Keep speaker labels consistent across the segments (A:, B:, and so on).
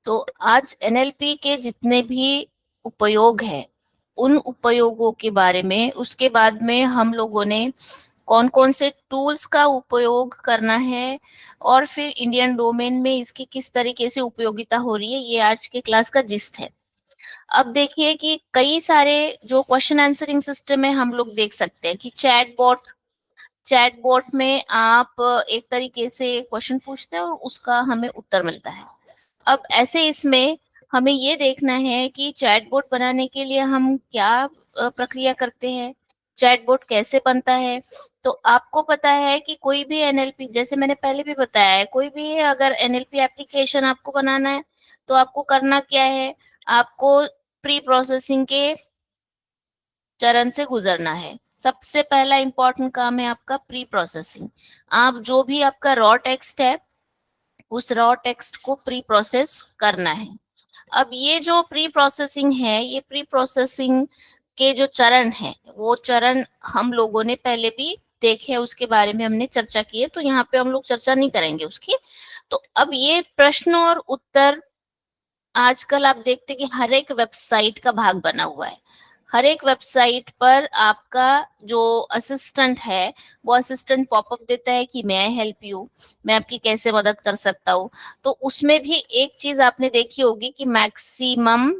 A: तो आज एनएलपी के जितने भी उपयोग हैं, उन उपयोगों के बारे में, उसके बाद में हम लोगों ने कौन कौन से टूल्स का उपयोग करना है और फिर इंडियन डोमेन में इसकी किस तरीके से उपयोगिता हो रही है, ये आज के क्लास का जिस्ट है। अब देखिए कि कई सारे जो क्वेश्चन आंसरिंग सिस्टम है, हम लोग देख सकते हैं कि चैटबॉट में आप एक तरीके से क्वेश्चन पूछते हैं और उसका हमें उत्तर मिलता है। अब ऐसे इसमें हमें ये देखना है कि चैटबॉट बनाने के लिए हम क्या प्रक्रिया करते हैं, चैटबॉट कैसे बनता है। तो आपको पता है कि कोई भी एनएलपी, जैसे मैंने पहले भी बताया है, कोई भी अगर एनएलपी एप्लीकेशन आपको बनाना है तो आपको करना क्या है, आपको प्री प्रोसेसिंग के चरण से गुजरना है। सबसे पहला इंपॉर्टेंट काम है आपका प्री प्रोसेसिंग। आप जो भी आपका रॉ टेक्स्ट है, उस रॉ टेक्स्ट को प्री प्रोसेस करना है। अब ये जो प्री प्रोसेसिंग है, ये प्री प्रोसेसिंग के जो चरण हैं, वो चरण हम लोगों ने पहले भी देखे, उसके बारे में हमने चर्चा की है, तो यहाँ पे हम लोग चर्चा नहीं करेंगे उसकी। तो अब ये प्रश्न और उत्तर आजकल आप देखते हैं कि हर एक वेबसाइट का भाग बना हुआ है। हर एक वेबसाइट पर आपका जो असिस्टेंट है, वो असिस्टेंट पॉपअप देता है कि मैं हेल्प यू, मैं आपकी कैसे मदद कर सकता हूँ। तो उसमें भी एक चीज आपने देखी होगी कि मैक्सिमम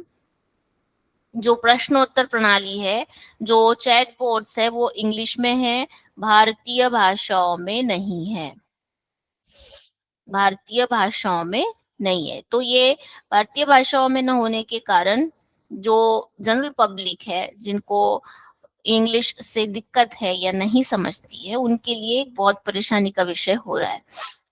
A: जो प्रश्नोत्तर प्रणाली है, जो चैट बोर्ड्स है, वो इंग्लिश में है, भारतीय भाषाओं में नहीं है। भारतीय भाषाओं में नहीं है। तो ये भारतीय भाषाओं में न होने के कारण जो जनरल पब्लिक है, जिनको इंग्लिश से दिक्कत है या नहीं समझती है, उनके लिए एक बहुत परेशानी का विषय हो रहा है।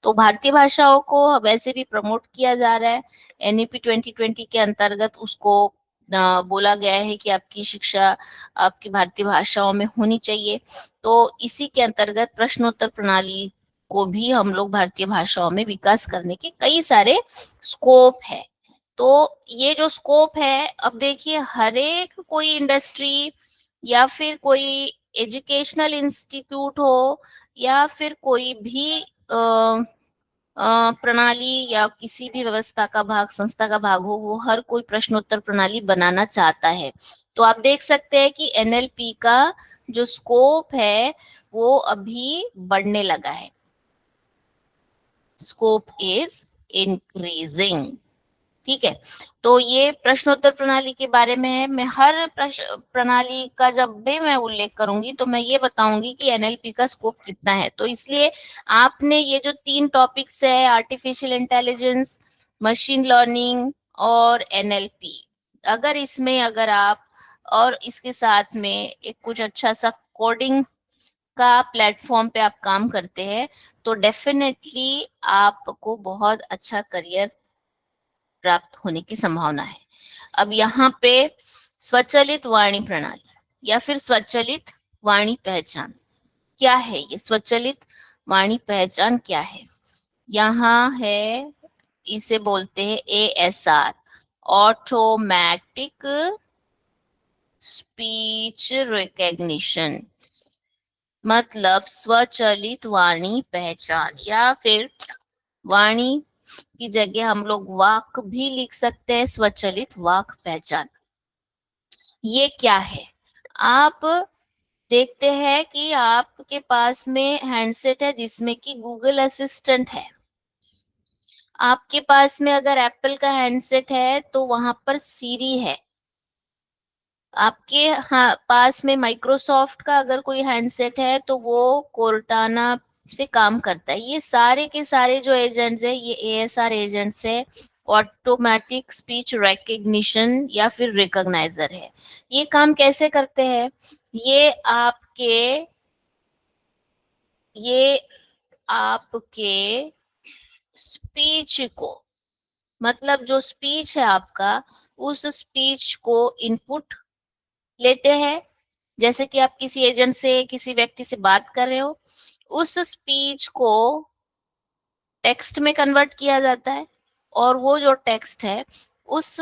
A: तो भारतीय भाषाओं को वैसे भी प्रमोट किया जा रहा है। एनईपी 2020 के अंतर्गत उसको बोला गया है कि आपकी शिक्षा आपकी भारतीय भाषाओं में होनी चाहिए। तो इसी के अंतर्गत प्रश्नोत्तर प्रणाली को भी हम लोग भारतीय भाषाओं में विकास करने के कई सारे स्कोप है। तो ये जो स्कोप है, अब देखिए हर एक कोई इंडस्ट्री या फिर कोई एजुकेशनल इंस्टीट्यूट हो या फिर कोई भी प्रणाली या किसी भी व्यवस्था का भाग, संस्था का भाग हो, वो हर कोई प्रश्नोत्तर प्रणाली बनाना चाहता है। तो आप देख सकते हैं कि एनएलपी का जो स्कोप है वो अभी बढ़ने लगा है। Scope is increasing. ठीक है। तो ये प्रश्नोत्तर प्रणाली के बारे में है। मैं हर प्रश्न प्रणाली का जब भी मैं उल्लेख करूंगी तो मैं ये बताऊंगी कि एनएलपी का स्कोप कितना है। तो इसलिए आपने ये जो 3 टॉपिक्स है, आर्टिफिशियल इंटेलिजेंस, मशीन लर्निंग और एनएलपी, अगर आप और इसके साथ में एक कुछ अच्छा सा कोडिंग का प्लेटफॉर्म पे आप काम करते हैं, तो डेफिनेटली आपको बहुत अच्छा करियर प्राप्त होने की संभावना है। अब यहाँ पे स्वचालित वाणी प्रणाली या फिर स्वचालित वाणी पहचान क्या है, ये स्वचालित वाणी पहचान क्या है? यहाँ है, इसे बोलते हैं एएसआर, ऑटोमेटिक स्पीच रिकग्निशन। मतलब स्वचालित वाणी पहचान, या फिर वाणी की जगह हम लोग वाक भी लिख सकते हैं, स्वचालित वाक पहचान। ये क्या है? आप देखते हैं कि आपके पास में हैंडसेट है जिसमें कि गूगल असिस्टेंट है। आपके पास में अगर एप्पल का हैंडसेट है तो वहां पर सीरी है। आपके पास में माइक्रोसॉफ्ट का अगर कोई हैंडसेट है तो वो कोर्टाना से काम करता है। ये सारे के सारे जो एजेंट्स है, ये एएसआर एजेंट्स है, ऑटोमेटिक स्पीच रिकग्निशन या फिर रिकॉग्नाइजर है। ये काम कैसे करते हैं? ये ये आपके स्पीच को, मतलब जो स्पीच है आपका, उस स्पीच को इनपुट लेते हैं। जैसे कि आप किसी एजेंट से, किसी व्यक्ति से बात कर रहे हो, उस स्पीच को टेक्स्ट में कन्वर्ट किया जाता है, और वो जो टेक्स्ट है, उस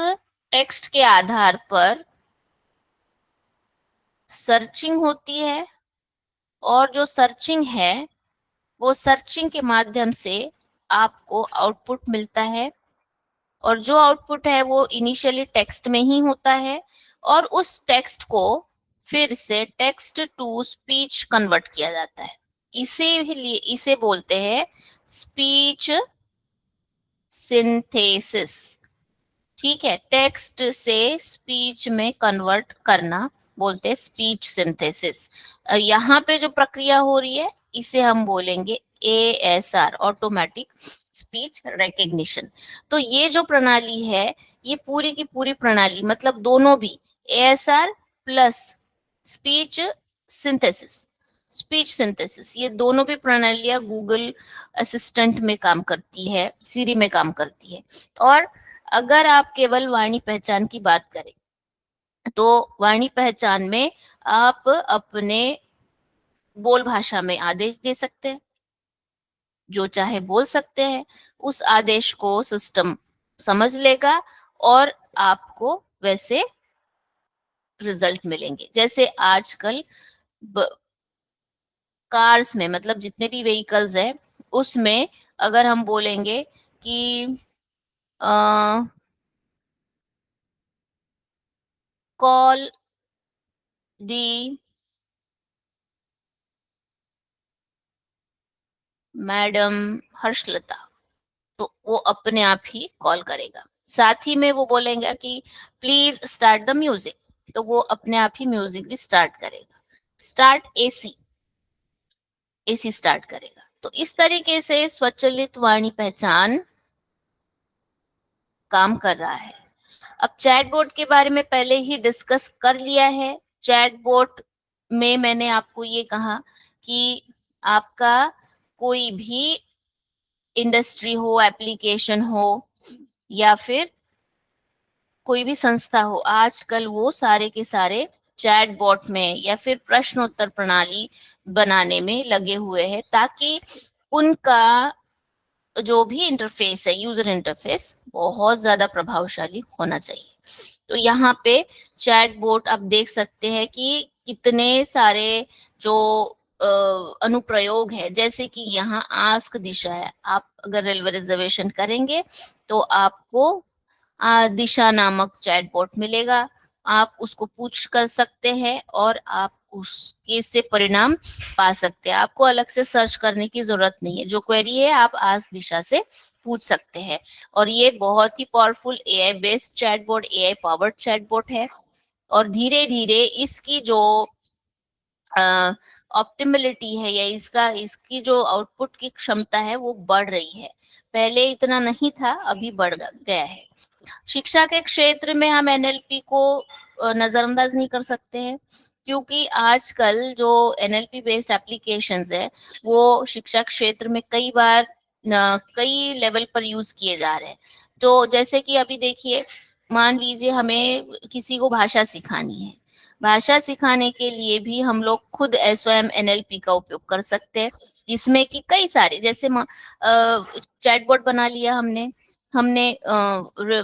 A: टेक्स्ट के आधार पर सर्चिंग होती है, और जो सर्चिंग है, वो सर्चिंग के माध्यम से आपको आउटपुट मिलता है, और जो आउटपुट है वो इनिशियली टेक्स्ट में ही होता है, और उस टेक्स्ट को फिर से टेक्स्ट टू स्पीच कन्वर्ट किया जाता है। इसे बोलते हैं स्पीच सिंथेसिस। ठीक है, टेक्स्ट से स्पीच में कन्वर्ट करना बोलते हैं स्पीच सिंथेसिस। यहाँ पे जो प्रक्रिया हो रही है इसे हम बोलेंगे ASR, ऑटोमेटिक स्पीच रिकग्निशन। तो ये जो प्रणाली है, ये पूरी की पूरी प्रणाली, मतलब दोनों भी ASR प्लस स्पीच सिंथेसिस, ये दोनों भी प्रणालियां गूगल असिस्टेंट में काम करती है, सीरी में काम करती है। और अगर आप केवल वाणी पहचान की बात करें तो वाणी पहचान में आप अपने बोल भाषा में आदेश दे सकते हैं, जो चाहे बोल सकते हैं, उस आदेश को सिस्टम समझ लेगा और आपको वैसे रिजल्ट मिलेंगे। जैसे आजकल कार्स में, मतलब जितने भी व्हीकल्स है उसमें अगर हम बोलेंगे कि कॉल दी मैडम हर्षलता, तो वो अपने आप ही कॉल करेगा। साथ ही में वो बोलेंगे कि प्लीज स्टार्ट द म्यूजिक, तो वो अपने आप ही म्यूजिक भी स्टार्ट करेगा। स्टार्ट एसी स्टार्ट करेगा। तो इस तरीके से स्वचालित वाणी पहचान काम कर रहा है। अब चैटबॉट के बारे में पहले ही डिस्कस कर लिया है। चैटबॉट में मैंने आपको ये कहा कि आपका कोई भी इंडस्ट्री हो, एप्लीकेशन हो, या फिर कोई भी संस्था हो, आजकल वो सारे के सारे चैटबॉट में या फिर प्रश्नोत्तर प्रणाली बनाने में लगे हुए हैं, ताकि उनका जो भी इंटरफेस है, यूजर इंटरफेस, बहुत ज्यादा प्रभावशाली होना चाहिए। तो यहाँ पे चैटबॉट आप देख सकते हैं कि कितने सारे जो अनुप्रयोग है। जैसे कि यहाँ आस्क दिशा है, आप अगर रेलवे रिजर्वेशन करेंगे तो आपको दिशा नामक चैटबॉट मिलेगा। आप उसको पूछ कर सकते हैं और आप उसके से परिणाम पा सकते हैं। आपको अलग से सर्च करने की जरूरत नहीं है, जो क्वेरी है आप आज दिशा से पूछ सकते हैं। और ये बहुत ही powerful AI based chatbot, AI powered chatbot है। और धीरे धीरे इसकी जो ऑप्टिमलिटी है, या इसकी जो आउटपुट की क्षमता है वो बढ़ रही है। पहले इतना नहीं था, अभी बढ़ गया है। शिक्षा के क्षेत्र में हम NLP को नजरअंदाज नहीं कर सकते हैं, क्योंकि आजकल जो NLP बेस्ड एप्लीकेशंस है वो शिक्षा क्षेत्र में कई बार कई लेवल पर यूज किए जा रहे हैं। तो जैसे कि अभी देखिए, मान लीजिए हमें किसी को भाषा सिखानी है, भाषा सिखाने के लिए भी हम लोग खुद SOM NLP का उपयोग कर सकते हैं, जिसमें कि कई सारे, जैसे चैटबॉट बना लिया हमने हमने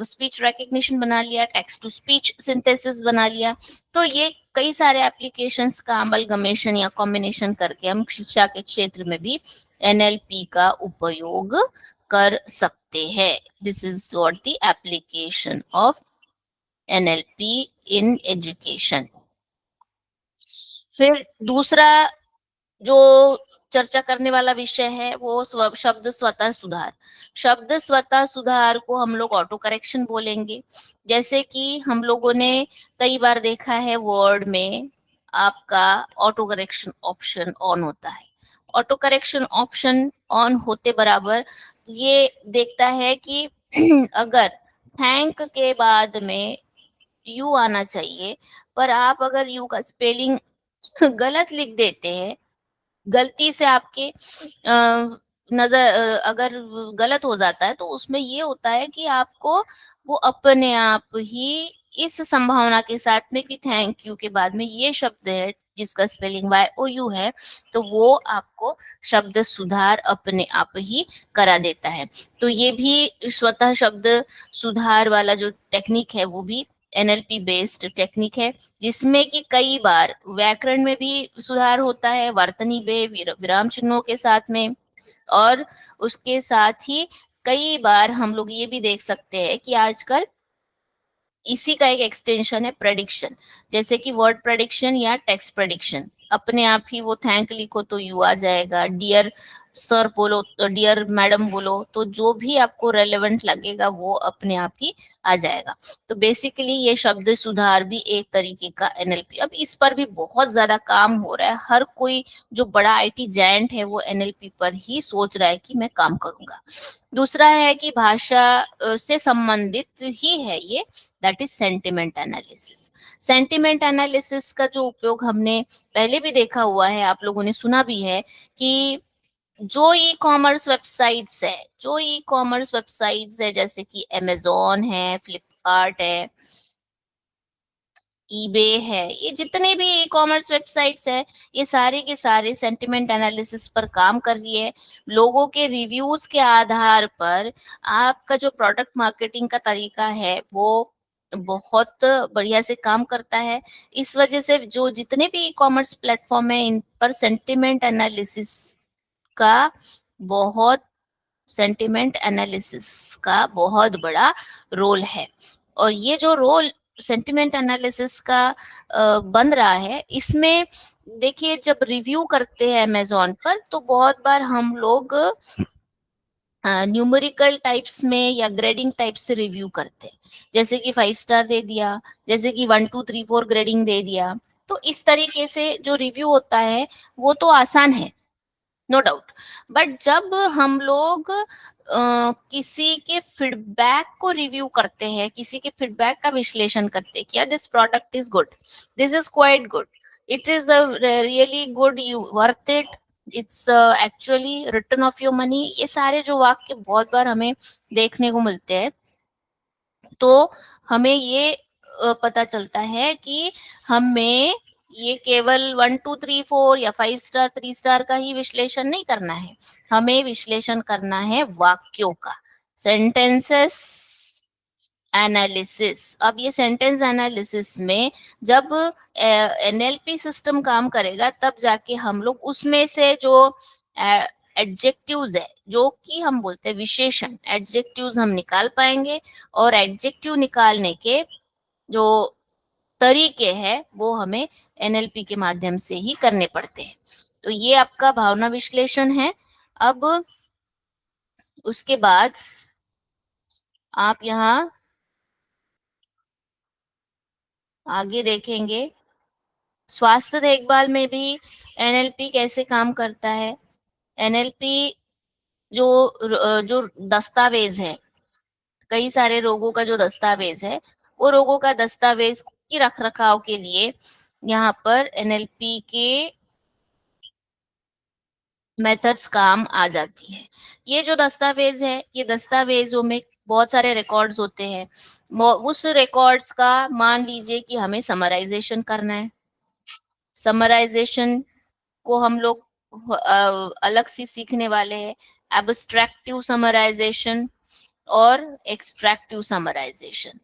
A: स्पीच रिकग्निशन बना लिया, टेक्स्ट टू स्पीच सिंथेसिस बना लिया। तो ये कई सारे एप्लीकेशंस का अमलगमेशन या कॉम्बिनेशन करके हम शिक्षा के क्षेत्र में भी NLP का उपयोग कर सकते हैं। This is what the application of NLP in education. फिर दूसरा जो चर्चा करने वाला विषय है वो शब्द स्वतः सुधार। शब्द स्वतः सुधार को हम लोग ऑटो करेक्शन बोलेंगे। जैसे कि हम लोगों ने कई बार देखा है वर्ड में आपका ऑटो करेक्शन ऑप्शन ऑन होता है। ऑटो करेक्शन ऑप्शन ऑन होते बराबर ये देखता है कि अगर थैंक के बाद में यू आना चाहिए, पर आप अगर यू का स्पेलिंग गलत लिख देते हैं, गलती से आपके अगर गलत हो जाता है, तो उसमें ये होता है कि आपको वो अपने आप ही इस संभावना के साथ में कि थैंक यू के बाद में ये शब्द है जिसका स्पेलिंग YOU है, तो वो आपको शब्द सुधार अपने आप ही करा देता है। तो ये भी स्वतः शब्द सुधार वाला जो टेक्निक है वो भी NLP बेस्ड टेक्निक है, जिसमें कि कई बार व्याकरण में भी सुधार होता है, वर्तनी में विराम चिन्हों के साथ में, और उसके साथ ही कई बार हम लोग ये भी देख सकते हैं कि आजकल इसी का एक एक्सटेंशन है प्रेडिक्शन, जैसे कि वर्ड प्रेडिक्शन या टेक्स्ट प्रेडिक्शन। अपने आप ही वो थैंक लिखो तो यू आ जाएगा, डियर सर बोलो तो डियर मैडम बोलो तो जो भी आपको रेलेवेंट लगेगा वो अपने आप ही आ जाएगा। तो बेसिकली ये शब्द सुधार भी एक तरीके का एनएलपी। अब इस पर भी बहुत ज्यादा काम हो रहा है, हर कोई जो बड़ा आईटी जायंट है वो एनएलपी पर ही सोच रहा है कि मैं काम करूंगा। दूसरा है कि भाषा से संबंधित ही है ये, that is sentiment analysis. Sentiment analysis का जो उपयोग हमने पहले भी देखा हुआ है, आप लोगों ने सुना भी है कि जो ई कॉमर्स वेबसाइट्स है जैसे कि अमेजोन है, फ्लिपकार्ट है, ईबे है, ये जितने भी ई कॉमर्स वेबसाइट्स है, ये सारे के सारे सेंटिमेंट एनालिसिस पर काम कर रही है। लोगों के रिव्यूज के आधार पर आपका जो प्रोडक्ट मार्केटिंग का तरीका है वो बहुत बढ़िया से काम करता है। इस वजह से जो जितने भी ई कॉमर्स प्लेटफॉर्म है इन पर का बहुत सेंटिमेंट एनालिसिस का बहुत बड़ा रोल है। और ये जो रोल सेंटिमेंट एनालिसिस का बन रहा है, इसमें देखिए जब रिव्यू करते हैं अमेजोन पर तो बहुत बार हम लोग न्यूमेरिकल टाइप्स में या ग्रेडिंग टाइप्स से रिव्यू करते हैं, जैसे कि 5 स्टार दे दिया, जैसे कि 1 2 3 4 ग्रेडिंग दे दिया। तो इस तरीके से जो रिव्यू होता है वो तो आसान है, नो डाउट। बट जब हम लोग किसी के फीडबैक को रिव्यू करते हैं, किसी के फीडबैक का विश्लेषण करते हैं, क्या this product is good, this is quite good, it is a really good, you worth it, it's actually return of your money, ये सारे जो वाक्य बहुत बार हमें देखने को मिलते हैं। तो हमें ये पता चलता है कि हमें ये केवल 1 2 3 4 या 5 स्टार 3 स्टार का ही विश्लेषण नहीं करना है, हमें विश्लेषण करना है वाक्यों का, सेंटेंसेस एनालिसिस। अब ये सेंटेंस एनालिसिस में जब एनएलपी सिस्टम काम करेगा तब जाके हम लोग उसमें से जो एडजेक्टिव्स है, जो कि हम बोलते हैं विशेषण, एडजेक्टिव्स हम निकाल पाएंगे। और एडजेक्टिव निकालने के जो तरीके हैं वो हमें एनएलपी के माध्यम से ही करने पड़ते हैं। तो ये आपका भावना विश्लेषण है। अब उसके बाद आप यहाँ आगे देखेंगे स्वास्थ्य देखभाल में भी एनएलपी कैसे काम करता है। एनएलपी जो जो दस्तावेज है, कई सारे रोगों का जो दस्तावेज है, वो रोगों का दस्तावेज की रख रखाव के लिए यहाँ पर एनएलपी के मेथड्स काम आ जाती है। ये जो दस्तावेज है, ये दस्तावेजों में बहुत सारे रिकॉर्ड्स होते हैं। उस रिकॉर्ड्स का मान लीजिए कि हमें समराइजेशन करना है। समराइजेशन को हम लोग अलग से सीखने वाले हैं, एब्स्ट्रैक्टिव समराइजेशन और एक्सट्रैक्टिव समराइजेशन।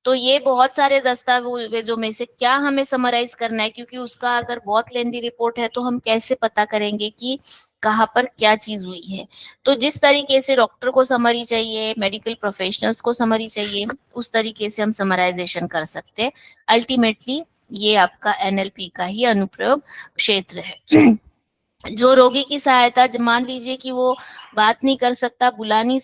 A: तो ये बहुत सारे दस्तावेजों में से क्या हमें समराइज करना है, क्योंकि उसका अगर बहुत लेंदी रिपोर्ट है तो हम कैसे पता करेंगे कि कहाँ पर क्या चीज हुई है। तो जिस तरीके से डॉक्टर को समरी चाहिए, मेडिकल प्रोफेशनल्स को समरी चाहिए, उस तरीके से हम समराइजेशन कर सकते हैं। अल्टीमेटली ये आपका एनएलपी का ही अनुप्रयोग क्षेत्र है। जो रोगी की सहायता, मान लीजिए कि वो बात नहीं कर सकता, बुला नहीं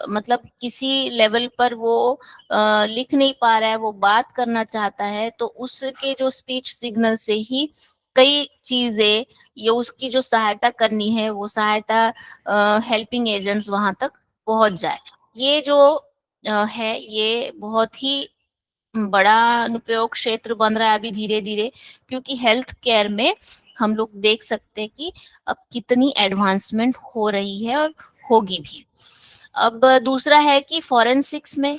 A: मतलब किसी लेवल पर वो लिख नहीं पा रहा है, वो बात करना चाहता है, तो उसके जो स्पीच सिग्नल से ही कई चीजें, ये उसकी जो सहायता करनी है वो सहायता हेल्पिंग एजेंट्स वहां तक पहुंच जाए। ये जो है ये बहुत ही बड़ा अनुप्रयोग क्षेत्र बन रहा है अभी धीरे धीरे, क्योंकि हेल्थ केयर में हम लोग देख सकते हैं कि अब कितनी एडवांसमेंट हो रही है और होगी भी। अब दूसरा है कि फॉरेंसिक्स में,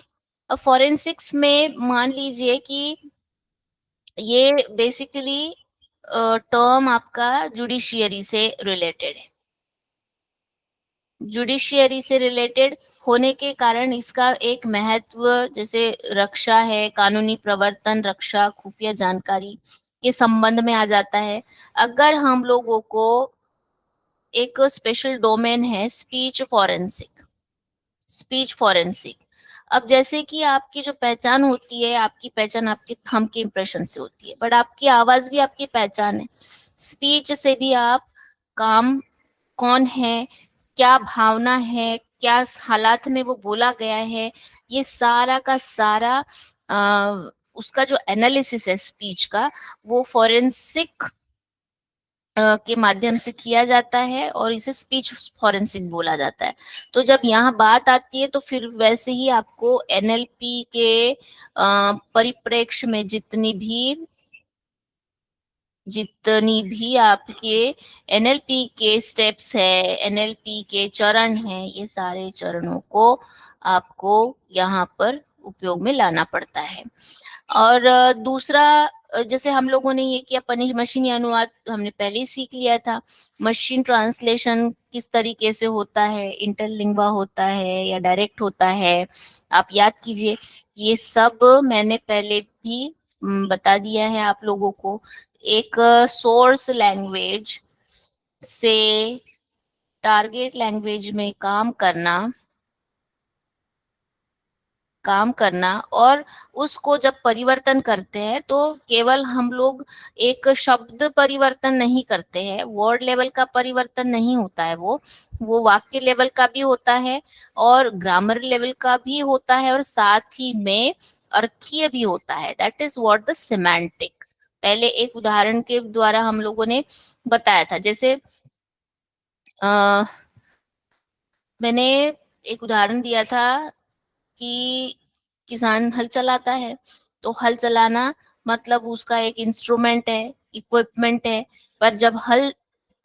A: अब फॉरेंसिक्स में मान लीजिए कि ये बेसिकली टर्म आपका जुडिशियरी से रिलेटेड है। जुडिशियरी से रिलेटेड होने के कारण इसका एक महत्व, जैसे रक्षा है, कानूनी प्रवर्तन, रक्षा, खुफिया जानकारी के संबंध में आ जाता है। अगर हम लोगों को एक स्पेशल डोमेन है स्पीच फॉरेंसिक, स्पीच फॉरेंसिक। अब जैसे कि आपकी जो पहचान होती है, आपकी पहचान आपके थंब के इम्प्रेशन से होती है, बट आपकी आवाज भी आपकी पहचान है। स्पीच से भी आप काम कौन है, क्या भावना है, क्या हालात में वो बोला गया है, ये सारा का सारा उसका जो एनालिसिस है स्पीच का, वो फॉरेंसिक के माध्यम से किया जाता है और इसे स्पीच फॉरेंसिक बोला जाता है। तो जब यहाँ बात आती है तो फिर वैसे ही आपको एनएलपी के परिप्रेक्ष्य में जितनी भी आपके एनएलपी के स्टेप्स है, एनएलपी के चरण हैं, ये सारे चरणों को आपको यहाँ पर उपयोग में लाना पड़ता है। और दूसरा, जैसे हम लोगों ने ये किया, मशीनी अनुवाद हमने पहले ही सीख लिया था। मशीन ट्रांसलेशन किस तरीके से होता है, इंटरलिंग्वा होता है या डायरेक्ट होता है, आप याद कीजिए। ये सब मैंने पहले भी बता दिया है आप लोगों को। एक सोर्स लैंग्वेज से टारगेट लैंग्वेज में काम करना और उसको जब परिवर्तन करते हैं तो केवल हम लोग एक शब्द परिवर्तन नहीं करते हैं, वर्ड लेवल का परिवर्तन नहीं होता है, वो वाक्य लेवल का भी होता है और ग्रामर लेवल का भी होता है और साथ ही में अर्थीय भी होता है। That is what the semantic. पहले एक उदाहरण के द्वारा हम लोगों ने बताया था। जैसे आ, मैंने एक उदाहरण दिया था कि किसान हल चलाता है, तो हल चलाना मतलब उसका एक इंस्ट्रूमेंट है, इक्विपमेंट है। पर जब हल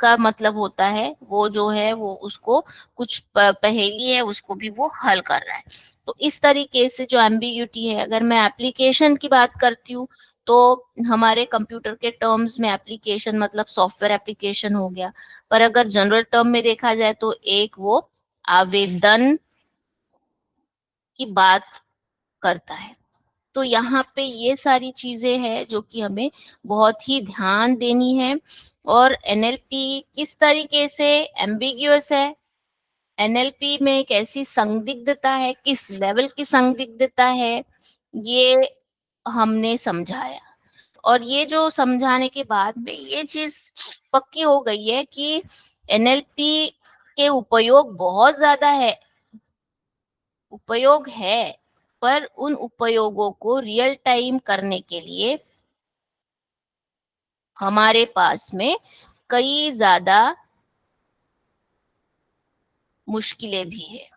A: का मतलब होता है, वो जो है वो उसको कुछ पहेली है, उसको भी वो हल कर रहा है। तो इस तरीके से जो एम्बिग्यूटी है, अगर मैं एप्लीकेशन की बात करती हूँ तो हमारे कंप्यूटर के टर्म्स में एप्लीकेशन मतलब सॉफ्टवेयर एप्लीकेशन हो गया। पर अगर जनरल टर्म में देखा जाए तो एक वो आवेदन की बात करता है। तो यहाँ पे ये सारी चीजें हैं जो कि हमें बहुत ही ध्यान देनी है। और एनएलपी किस तरीके से एम्बिग्युअस है, एनएलपी में कैसी संदिग्धता है, किस लेवल की संदिग्धता है, ये हमने समझाया। और ये जो समझाने के बाद में ये चीज पक्की हो गई है कि एनएलपी के उपयोग है, पर उन उपयोगों को रियल टाइम करने के लिए हमारे पास में कई ज्यादा मुश्किलें भी है।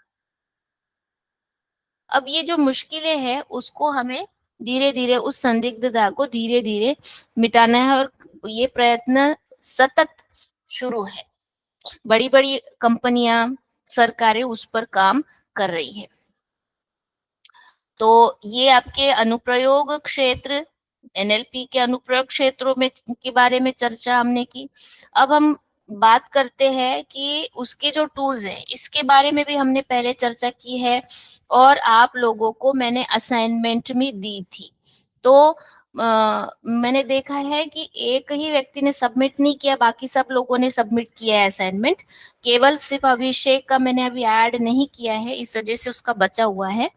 A: अब ये जो मुश्किलें हैं उसको हमें धीरे धीरे, उस संदिग्धता को धीरे धीरे मिटाना है और ये प्रयत्न सतत शुरू है। बड़ी बड़ी कंपनियां, सरकारें उस पर काम कर रही है। तो ये आपके अनुप्रयोग क्षेत्र, एनएलपी के अनुप्रयोग क्षेत्रों में के बारे में चर्चा हमने की। अब हम बात करते हैं कि उसके जो टूल्स हैं, इसके बारे में भी हमने पहले चर्चा की है और आप लोगों को मैंने असाइनमेंट में दी थी। तो मैंने देखा है कि एक ही व्यक्ति ने सबमिट नहीं किया, बाकी सब लोगों ने सबमिट किया है असाइनमेंट। केवल सिर्फ अभिषेक का मैंने अभी ऐड नहीं किया है, इस वजह से उसका बचा हुआ है।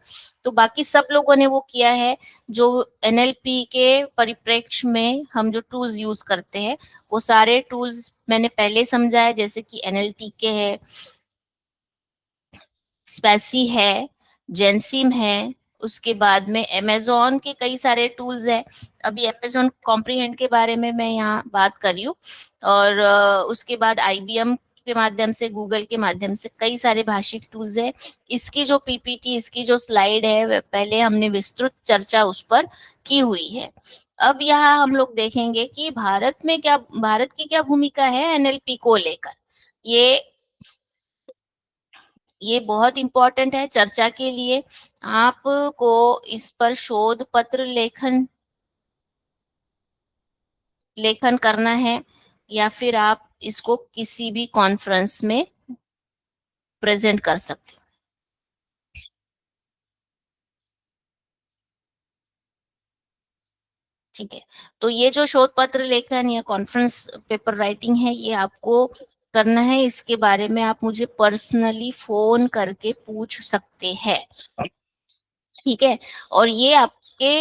A: तो बाकी सब लोगों ने वो किया है। जो एनएलपी के परिप्रेक्ष्य में हम जो टूल्स यूज करते हैं, वो सारे टूल्स मैंने पहले समझाया, जैसे कि एनएलटीके है, स्पेसी है, जेनसिम है, उसके बाद में अमेज़न के कई सारे टूल्स है। अभी अमेज़न कॉम्प्रिहेंड के बारे में मैं यहाँ बात कर रही हूँ। और उसके बाद आईबीएम के माध्यम से, गूगल के माध्यम से कई सारे भाषिक टूल्स है। इसकी जो पीपीटी, इसकी जो स्लाइड है, पहले हमने विस्तृत चर्चा उस पर की हुई है। अब यहाँ हम लोग देखेंगे कि भारत की क्या भूमिका है एनएलपी को लेकर। ये ये बहुत इम्पोर्टेंट है चर्चा के लिए। आपको इस पर शोध पत्र लेखन करना है या फिर आप इसको किसी भी कॉन्फ्रेंस में प्रेजेंट कर सकते हैं। ठीक है। तो ये जो शोध पत्र लेखन या कॉन्फ्रेंस पेपर राइटिंग है, ये आपको करना है इसके बारे में आप मुझे पर्सनली फ़ोन करके पूछ सकते हैं। ठीक है? और ये आपके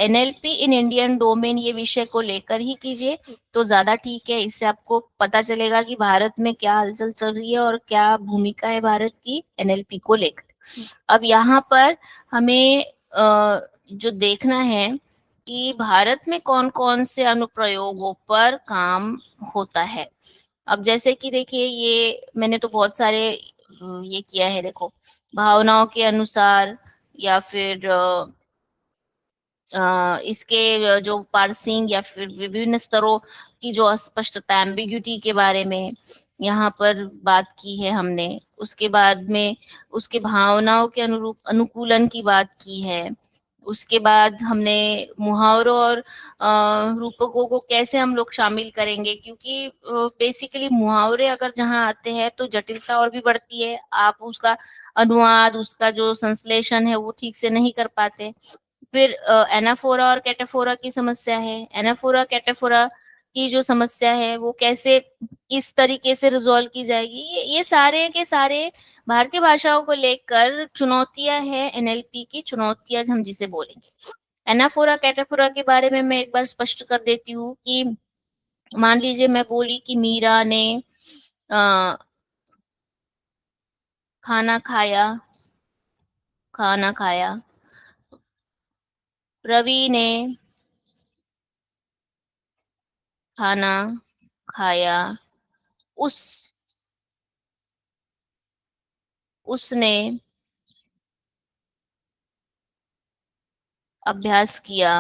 A: एनएलपी इन इंडियन डोमेन ये विषय को लेकर ही कीजिए, तो ज़्यादा ठीक है। इससे आपको पता चलेगा कि भारत में क्या हलचल चल रही है और क्या भूमिका है भारत की एनएलपी को लेकर। अब यहाँ पर हमें जो देखना है कि भारत में कौन-कौन से अनुप्रयोगों पर काम होता है। अब जैसे कि देखिए ये मैंने तो बहुत सारे ये किया है देखो, भावनाओं के अनुसार या फिर इसके जो पार्सिंग या फिर विभिन्न स्तरों की जो अस्पष्टता एम्बिग्यूटी के बारे में यहाँ पर बात की है हमने। उसके बाद में उसके भावनाओं के अनुरूप अनुकूलन की बात की है। उसके बाद हमने मुहावरों और रूपकों को कैसे हम लोग शामिल करेंगे क्योंकि बेसिकली मुहावरे अगर जहाँ आते हैं तो जटिलता और भी बढ़ती है। आप उसका अनुवाद, उसका जो संश्लेषण है वो ठीक से नहीं कर पाते। फिर एनाफोरा और कैटाफोरा की समस्या है। एनाफोरा, कैटाफोरा की जो समस्या है वो कैसे किस तरीके से रिज़ॉल्व की जाएगी, ये सारे के सारे भारतीय भाषाओं को लेकर चुनौतियाँ हैं, एनएलपी की चुनौतियाँ हम जिसे बोलेंगे। एनाफोरा, कैटाफोरा के बारे में मैं एक बार स्पष्ट कर देती हूँ कि मान लीजिए मैं बोली कि मीरा ने अ, खाना खाया खाना खाया, रवि ने खाना खाया, उस उसने अभ्यास किया।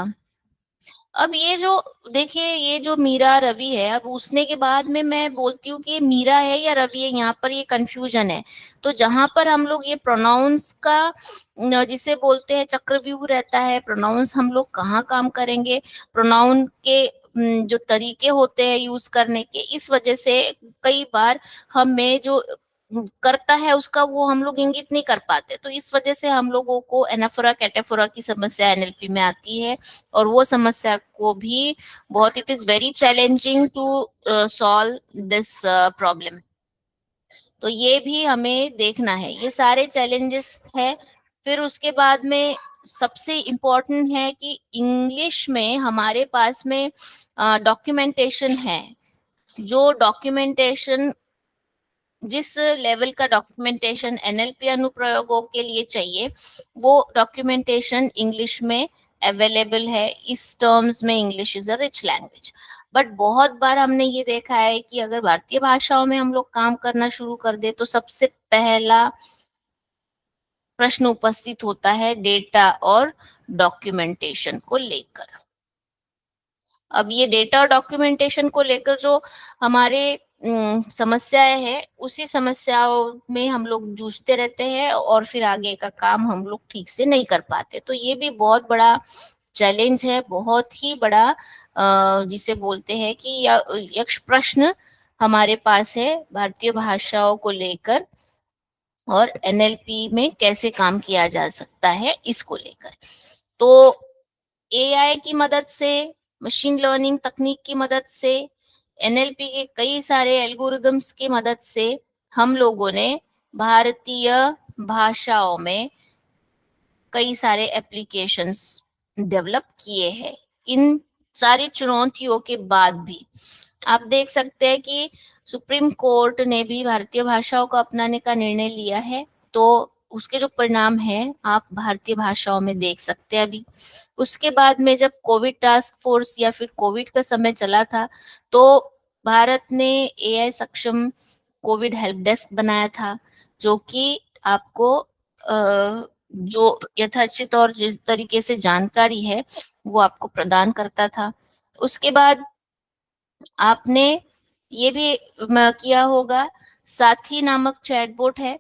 A: अब ये जो देखिए ये जो मीरा रवि है, अब उसने के बाद में मैं बोलती हूँ कि ये मीरा है या रवि है, यहाँ पर ये कन्फ्यूजन है। तो जहाँ पर हम लोग ये प्रोनाउंस का जिसे बोलते हैं चक्रव्यूह रहता है, प्रोनाउंस हम लोग कहाँ काम करेंगे, प्रोनाउन के जो तरीके होते हैं यूज़ करने के, इस वजह से कई बार हमें जो करता है उसका वो हम लोग इंगित नहीं कर पाते। तो इस वजह से हम लोगों को एनाफोरा, कैटाफोरा की समस्या एनएलपी में आती है। और वो समस्या को भी बहुत it is very challenging to solve this problem. तो ये भी हमें देखना है, ये सारे चैलेंजेस है। फिर उसके बाद में सबसे इम्पोर्टेंट है कि इंग्लिश में हमारे पास में डॉक्यूमेंटेशन है। जो डॉक्यूमेंटेशन जिस लेवल का डॉक्यूमेंटेशन एनएलपी अनुप्रयोगों के लिए चाहिए, वो डॉक्यूमेंटेशन इंग्लिश में अवेलेबल है। इस टर्म्स में English is a rich language. But बहुत बार हमने ये देखा है कि अगर भारतीय भाषाओं में हम लोग काम करना शुरू कर दें, तो सबसे पहला प्रश्न उपस्थित होता है डेटा और डॉक्यूमेंटेशन को लेकर। अब ये डेटा और डॉक्यूमेंटेशन को लेकर जो हमारे समस्याएँ हैं, उसी समस्याओं में हम लोग जूझते रहते हैं और फिर आगे का काम हम लोग ठीक से नहीं कर पाते। तो ये भी बहुत बड़ा चैलेंज है, बहुत ही बड़ा जिसे बोलते हैं कि यक्ष प्रश्न हमारे पास है भारतीय भाषाओं को लेकर और एनएलपी में कैसे काम किया जा सकता है इसको लेकर। तो एआई की मदद से, मशीन लर्निंग तकनीक की मदद से, एनएलपी के कई सारे एल्गोरिदम्स की मदद से हम लोगों ने भारतीय भाषाओं में कई सारे एप्लीकेशंस डेवलप किए हैं। इन सारी चुनौतियों के बाद भी आप देख सकते हैं कि सुप्रीम कोर्ट ने भी भारतीय भाषाओं को अपनाने का निर्णय लिया है। तो उसके जो परिणाम हैं, आप भारतीय भाषाओं में देख सकते हैं अभी। उसके बाद में जब कोविड टास्क फोर्स या फिर कोविड का समय चला था, तो भारत ने एआई सक्षम कोविड हेल्प डेस्क बनाया था, जो कि आपको जो यथाचित और जिस तरीके से जानकारी है, वो आपको प्रदान करता था। उसके बाद आपने ये भी किया होगा, साथी नामक चैटबॉट है।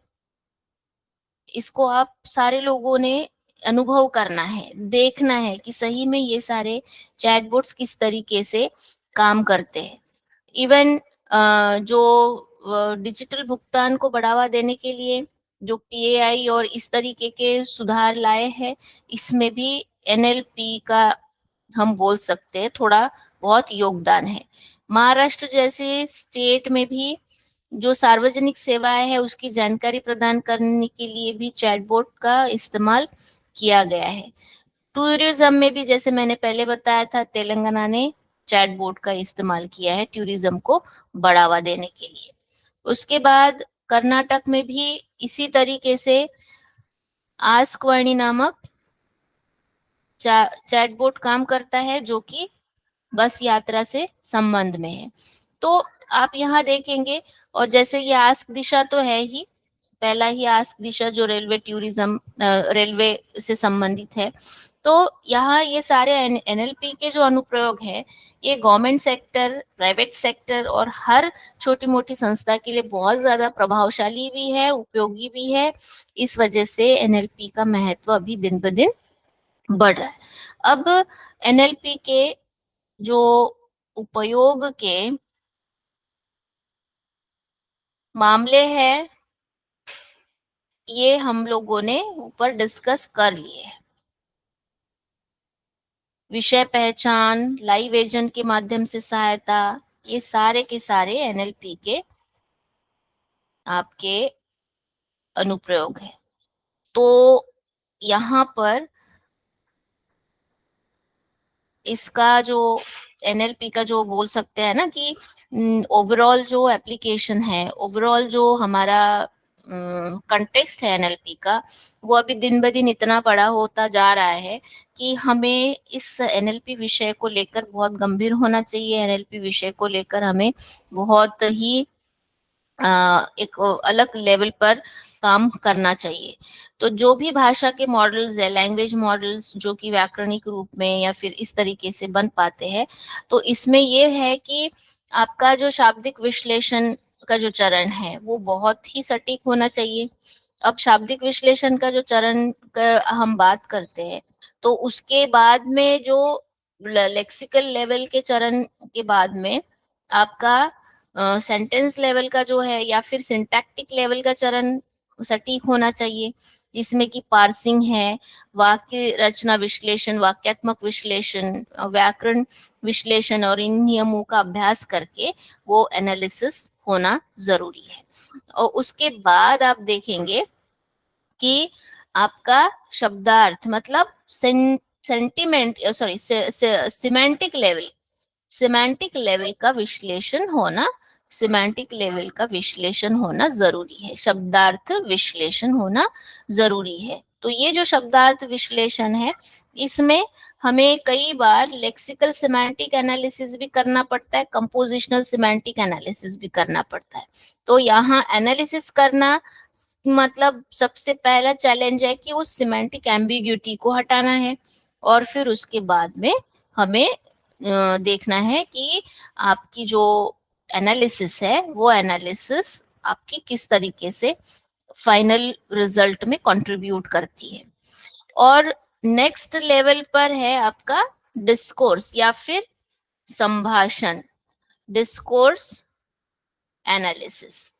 A: इसको आप सारे लोगों ने अनुभव करना है, देखना है कि सही में ये सारे चैटबॉट्स किस तरीके से काम करते हैं। इवन जो डिजिटल भुगतान को बढ़ावा देने के लिए जो पीएआई और इस तरीके के सुधार लाए हैं, इसमें भी एनएलपी का हम बोल सकते हैं थोड़ा बहुत योगदान है। महाराष्ट्र जैसे स्टेट में भी जो सार्वजनिक सेवाएं है उसकी जानकारी प्रदान करने के लिए भी चैटबॉट का इस्तेमाल किया गया है। टूरिज्म में भी जैसे मैंने पहले बताया था, तेलंगाना ने चैटबॉट का इस्तेमाल किया है टूरिज्म को बढ़ावा देने के लिए। उसके बाद कर्नाटक में भी इसी तरीके से आस्क वाणी नामक चैटबॉट काम करता है, जो कि बस यात्रा से संबंध में है। तो आप यहाँ देखेंगे, और जैसे ये आस्क दिशा तो है ही, पहला ही आस्क दिशा जो रेलवे टूरिज्म रेलवे से संबंधित है। तो यहाँ ये सारे एनएलपी के जो अनुप्रयोग है, ये गवर्नमेंट सेक्टर, प्राइवेट सेक्टर और हर छोटी मोटी संस्था के लिए बहुत ज्यादा प्रभावशाली भी है, उपयोगी भी है। इस वजह से एनएलपी का महत्व अभी दिन ब दिन बढ़ रहा है। अब एनएलपी के जो उपयोग के मामले हैं, ये हम लोगों ने ऊपर डिस्कस कर लिए हैं। विषय पहचान, लाइव एजेंट के माध्यम से सहायता, ये सारे के सारे एनएलपी के आपके अनुप्रयोग है। तो यहाँ पर इसका जो एनएलपी का जो बोल सकते हैं ना कि ओवरऑल जो एप्लीकेशन है, ओवरऑल जो हमारा कंटेक्स्ट है एनएलपी का, वो अभी दिन ब दिन इतना बड़ा होता जा रहा है कि हमें इस एनएलपी विषय को लेकर बहुत गंभीर होना चाहिए। एनएलपी विषय को लेकर हमें बहुत ही एक अलग लेवल पर काम करना चाहिए। तो जो भी भाषा के मॉडल्स है, लैंग्वेज मॉडल्स जो कि व्याकरणिक रूप में या फिर इस तरीके से बन पाते हैं, तो इसमें ये है कि आपका जो शाब्दिक विश्लेषण का जो चरण है वो बहुत ही सटीक होना चाहिए। अब शाब्दिक विश्लेषण का जो चरण का हम बात करते हैं, तो उसके बाद में जो लेक्सिकल लेवल के चरण के बाद में आपका सेंटेंस लेवल का जो है या फिर सिंटैक्टिक लेवल का चरण सटीक होना चाहिए, जिसमें कि पार्सिंग है, वाक्य रचना विश्लेषण, वाक्यात्मक विश्लेषण, व्याकरण विश्लेषण और इन नियमों का अभ्यास करके वो एनालिसिस होना जरूरी है। और उसके बाद आप देखेंगे कि आपका शब्दार्थ मतलब sentiment sorry semantic level, semantic level का विश्लेषण होना, सिमेंटिक लेवल का विश्लेषण होना जरूरी है, शब्दार्थ विश्लेषण होना जरूरी है। तो ये जो शब्दार्थ विश्लेषण है, इसमें हमें कई बार लेक्सिकल सिमेंटिक एनालिसिस भी करना पड़ता है, कंपोजिशनल सिमेंटिक एनालिसिस भी करना पड़ता है। तो यहाँ एनालिसिस करना मतलब सबसे पहला चैलेंज है कि उस सिमेंटिक एम्बिग्यूटी को हटाना है, और फिर उसके बाद में हमें देखना है कि आपकी जो एनालिसिस है वो एनालिसिस आपकी किस तरीके से फाइनल रिजल्ट में कंट्रीब्यूट करती है। और नेक्स्ट लेवल पर है आपका डिस्कोर्स या फिर संभाषण, डिस्कोर्स एनालिसिस,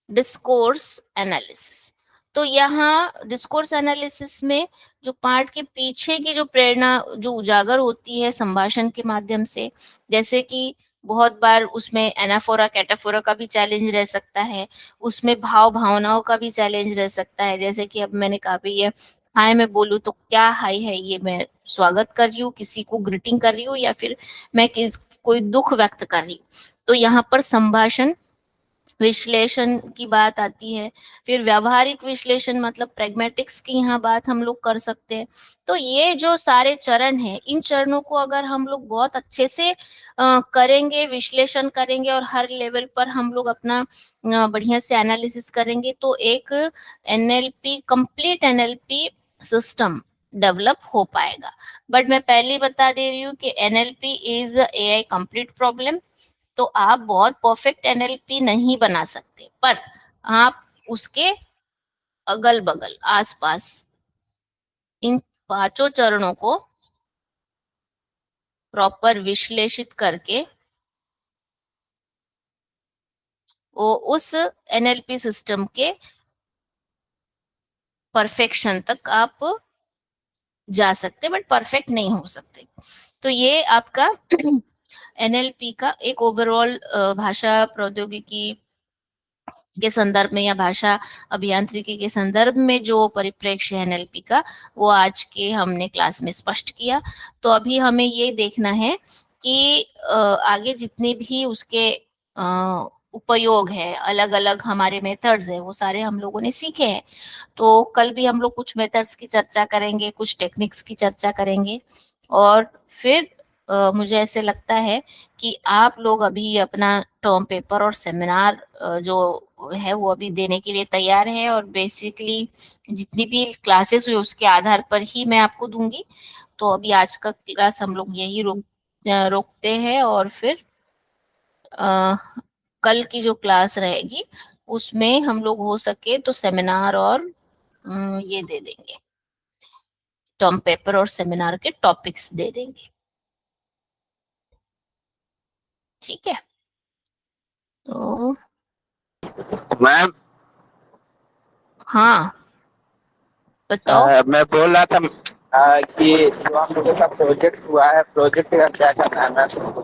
A: डिस्कोर्स एनालिसिस। तो यहाँ डिस्कोर्स एनालिसिस में जो पाठ के पीछे की जो प्रेरणा जो उजागर होती है संभाषण के माध्यम से, जैसे कि बहुत बार उसमें एनाफोरा कैटाफोरा का भी चैलेंज रह सकता है, उसमें भाव भावनाओं का भी चैलेंज रह सकता है। जैसे कि अब मैंने कहा भी है, हाय मैं बोलूँ तो क्या हाय है, ये मैं स्वागत कर रही हूँ, किसी को ग्रीटिंग कर रही हूँ, या फिर मैं कोई दुख व्यक्त कर रही हूँ। तो यहाँ पर संभाषण विश्लेषण की बात आती है। फिर व्यावहारिक विश्लेषण मतलब प्रैग्मेटिक्स की यहाँ बात हम लोग कर सकते हैं। तो ये जो सारे चरण हैं, इन चरणों को अगर हम लोग बहुत अच्छे से करेंगे, विश्लेषण करेंगे और हर लेवल पर हम लोग अपना बढ़िया से एनालिसिस करेंगे, तो एक NLP, complete NLP system develop हो पाएगा। बट मैं पहले ही बता दे रही हूँ कि NLP is AI complete problem. तो आप बहुत परफेक्ट एनएलपी नहीं बना सकते, पर आप उसके अगल बगल आसपास इन पांचों चरणों को प्रॉपर विश्लेषित करके वो उस एनएलपी सिस्टम के परफेक्शन तक आप जा सकते, बट परफेक्ट नहीं हो सकते। तो ये आपका एनएलपी का एक ओवरऑल भाषा प्रौद्योगिकी के संदर्भ में या भाषा अभियांत्रिकी के संदर्भ में जो परिप्रेक्ष्य है एनएलपी का, वो आज के हमने क्लास में स्पष्ट किया। तो अभी हमें ये देखना है कि आगे जितने भी उसके उपयोग है, अलग अलग हमारे मेथड्स है, वो सारे हम लोगों ने सीखे हैं। तो कल भी हम लोग कुछ मेथड्स की चर्चा करेंगे, कुछ टेक्निक्स की चर्चा करेंगे, और फिर मुझे ऐसे लगता है कि आप लोग अभी अपना टर्म पेपर और सेमिनार जो है वो अभी देने के लिए तैयार है, और बेसिकली जितनी भी क्लासेस हुई उसके आधार पर ही मैं आपको दूंगी। तो अभी आज का क्लास हम लोग यही रोकते हैं, और फिर अ, कल की जो क्लास रहेगी उसमें हम लोग हो सके तो सेमिनार और ये दे देंगे, टर्म पेपर और सेमिनार के टॉपिक्स दे देंगे। ठीक है, तो
B: मैम,
A: हाँ बताओ।
B: मैं बोल रहा था कि जो हम लोगों का प्रोजेक्ट हुआ है, प्रोजेक्ट का क्या करना है मैम?